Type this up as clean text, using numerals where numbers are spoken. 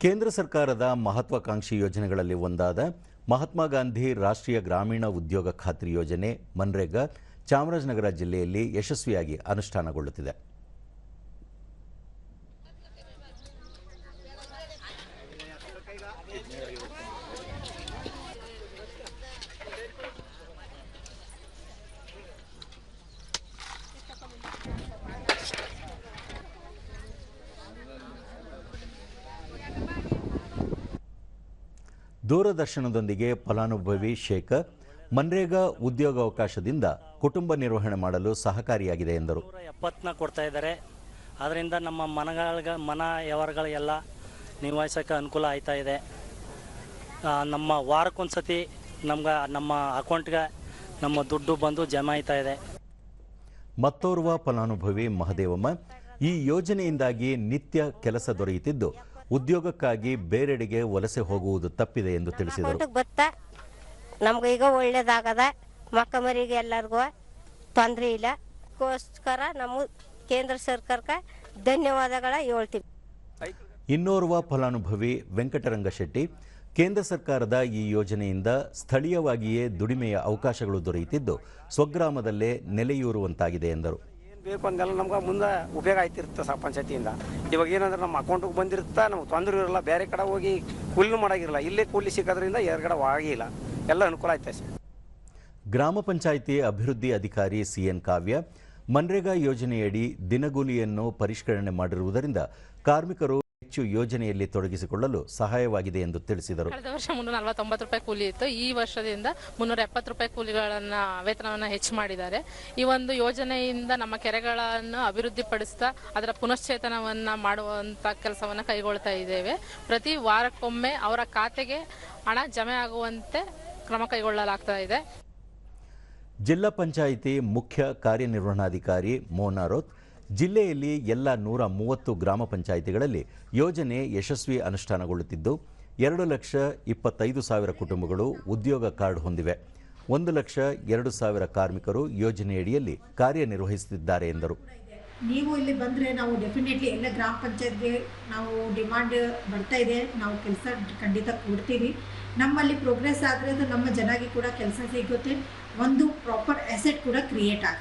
ಕೇಂದ್ರ ಸರ್ಕಾರದ ಮಹತ್ವಾಕಾಂಕ್ಷಿ ಯೋಜನೆಗಳಲ್ಲಿ ಒಂದಾದ ಮಹಾತ್ಮ ಗಾಂಧಿ ರಾಷ್ಟ್ರೀಯ ಗ್ರಾಮೀಣ ಉದ್ಯೋಗ ಖಾತ್ರಿ ಯೋಜನೆ ಮನ್ರೇಗಾ ಚಾಮರಾಜನಗರ ಜಿಲ್ಲೆಯಲ್ಲಿ ಯಶಸ್ವಿಯಾಗಿ ಅನುಷ್ಠಾನಗೊಳ್ಳುತ್ತಿದೆ. ದೂರದರ್ಶನದೊಂದಿಗೆ ಫಲಾನುಭವಿ ಶೇಖರ್ ಮನ್ರೇಗಾ ಉದ್ಯೋಗಾವಕಾಶದಿಂದ ಕುಟುಂಬ ನಿರ್ವಹಣೆ ಮಾಡಲು ಸಹಕಾರಿಯಾಗಿದೆ ಎಂದರು. 70 ಕೊಡ್ತಾ ಇದ್ದಾರೆ. ಅದರಿಂದ ನಮ್ಮ ಮನ ವ್ಯವಹಾರಗಳಿಗೆಲ್ಲ ನಿಭಾಯಿಸೋಕ್ಕೆ ಅನುಕೂಲ ಆಯ್ತಾ ಇದೆ. ನಮ್ಮ ವಾರಕ್ಕೊಂದ್ಸತಿ ನಮ್ಮ ಅಕೌಂಟ್ಗೆ ನಮ್ಮ ದುಡ್ಡು ಬಂದು ಜಮಾ ಆಯ್ತಾ ಇದೆ. ಮತ್ತೋರ್ವ ಫಲಾನುಭವಿ ಮಹದೇವಮ್ಮ ಈ ಯೋಜನೆಯಿಂದಾಗಿ ನಿತ್ಯ ಕೆಲಸ ದೊರೆಯುತ್ತಿದ್ದು ಉದ್ಯೋಗಕ್ಕಾಗಿ ಬೇರೆಡೆಗೆ ವಲಸೆ ಹೋಗುವುದು ತಪ್ಪಿದೆ ಎಂದು ತಿಳಿಸಿದರು. ನಮ್ಗೆ ಈಗ ಒಳ್ಳೇದಾಗದ ಮಕ್ಕ ಮರಿಗೆ ಎಲ್ಲರಿಗೂ ತೊಂದರೆ ಇಲ್ಲ. ಅದಕ್ಕೋಸ್ಕರ ನಮ್ಮ ಕೇಂದ್ರ ಸರ್ಕಾರಕ್ಕೆ ಧನ್ಯವಾದಗಳ ಹೇಳ್ತೀವಿ. ಇನ್ನೋರ್ವ ಫಲಾನುಭವಿ ವೆಂಕಟರಂಗ ಶೆಟ್ಟಿ ಕೇಂದ್ರ ಸರ್ಕಾರದ ಈ ಯೋಜನೆಯಿಂದ ಸ್ಥಳೀಯವಾಗಿಯೇ ದುಡಿಮೆಯ ಅವಕಾಶಗಳು ದೊರೆಯುತ್ತಿದ್ದು ಸ್ವಗ್ರಾಮದಲ್ಲೇ ನೆಲೆಯೂರುವಂತಾಗಿದೆ ಎಂದರು. ಬೇಕು ಅಂದೆಲ್ಲ ನಮ್ಗೆ ಮುಂದೆ ಉಪಯೋಗ ಆಯ್ತಿರುತ್ತೆ ಪಂಚಾಯತಿಯಿಂದ. ಇವಾಗ ಏನಂದ್ರೆ ನಮ್ಮ ಅಕೌಂಟಿಗೆ ಬಂದಿರುತ್ತೆ, ನಮ್ಗೆ ತೊಂದರೆ ಇರಲ್ಲ. ಬೇರೆ ಕಡೆ ಹೋಗಿ ಕೂಲಿನೂ ಮಾಡೋಂಗಿರಲ್ಲ. ಇಲ್ಲೇ ಕೂಲಿ ಸಿಕ್ಕೋದ್ರಿಂದ ಎರಗಡೆ ಆಗಿಲ್ಲ, ಎಲ್ಲ ಅನುಕೂಲ ಆಯ್ತು ಸರ್. ಗ್ರಾಮ ಪಂಚಾಯಿತಿ ಅಭಿವೃದ್ಧಿ ಅಧಿಕಾರಿ ಸಿಎನ್ ಕಾವ್ಯ ಮನ್ರೇಗಾ ಯೋಜನೆಯಡಿ ದಿನಗೂಲಿಯನ್ನು ಪರಿಷ್ಕರಣೆ ಮಾಡಿರುವುದರಿಂದ ಕಾರ್ಮಿಕರು ಹೆಚ್ಚು ಯೋಜನೆಯಲ್ಲಿ ತೊಡಗಿಸಿಕೊಳ್ಳಲು ಸಹಾಯವಾಗಿದೆ ಎಂದು ತಿಳಿಸಿದರು. ಕಳೆದ ವರ್ಷ 349 ರೂಪಾಯಿ ಕೂಲಿ ಇತ್ತು. ಈ ವರ್ಷದಿಂದ 370 ರೂಪಾಯಿ ಕೂಲಿಗಳನ್ನ ವೇತನವನ್ನು ಹೆಚ್ಚು ಮಾಡಿದ್ದಾರೆ. ಈ ಒಂದು ಯೋಜನೆಯಿಂದ ನಮ್ಮ ಕೆರೆಗಳನ್ನು ಅಭಿವೃದ್ಧಿಪಡಿಸ್ತಾ ಅದರ ಪುನಶ್ಚೇತನವನ್ನ ಮಾಡುವಂತ ಕೆಲಸವನ್ನ ಕೈಗೊಳ್ತಾ ಇದ್ದೇವೆ. ಪ್ರತಿ ವಾರಕ್ಕೊಮ್ಮೆ ಅವರ ಖಾತೆಗೆ ಹಣ ಜಮೆ ಆಗುವಂತೆ ಕ್ರಮ ಕೈಗೊಳ್ಳಲಾಗ್ತಾ ಇದೆ. ಜಿಲ್ಲಾ ಪಂಚಾಯಿತಿ ಮುಖ್ಯ ಕಾರ್ಯನಿರ್ವಹಣಾಧಿಕಾರಿ ಮೋನಾ ರೋತ್ ಜಿಲ್ಲೆಯಲ್ಲಿ ಎಲ್ಲ 130 ಗ್ರಾಮ ಪಂಚಾಯಿತಿಗಳಲ್ಲಿ ಯೋಜನೆ ಯಶಸ್ವಿ ಅನುಷ್ಠಾನಗೊಳ್ಳುತ್ತಿದ್ದು 2,25,000 ಕುಟುಂಬಗಳು ಉದ್ಯೋಗ ಕಾರ್ಡ್ ಹೊಂದಿವೆ. 1,02,000 ಕಾರ್ಮಿಕರು ಯೋಜನೆಯಡಿಯಲ್ಲಿ ಕಾರ್ಯನಿರ್ವಹಿಸುತ್ತಿದ್ದಾರೆ ಎಂದರು. ನೀವು ಇಲ್ಲಿ ಬಂದರೆ ನಾವು ಡೆಫಿನೆಟ್ಲಿ ಎಲ್ಲ ಗ್ರಾಮ ಪಂಚಾಯತ್ಗೆ ನಾವು ಡಿಮಾಂಡ್ ಬರ್ತಾ ಇದೆ. ನಾವು ಕೆಲಸ ಖಂಡಿತ ಕೊಡ್ತೀವಿ. ನಮ್ಮಲ್ಲಿ ಪ್ರೋಗ್ರೆಸ್ ಆದರೆ ಅದು ನಮ್ಮ ಜನರಿಗೆ ಕೂಡ ಕೆಲಸ ಸಿಗುತ್ತೆ. ಒಂದು ಪ್ರಾಪರ್ ಅಸೆಟ್ ಕೂಡ ಕ್ರಿಯೇಟ್ ಆಗುತ್ತೆ.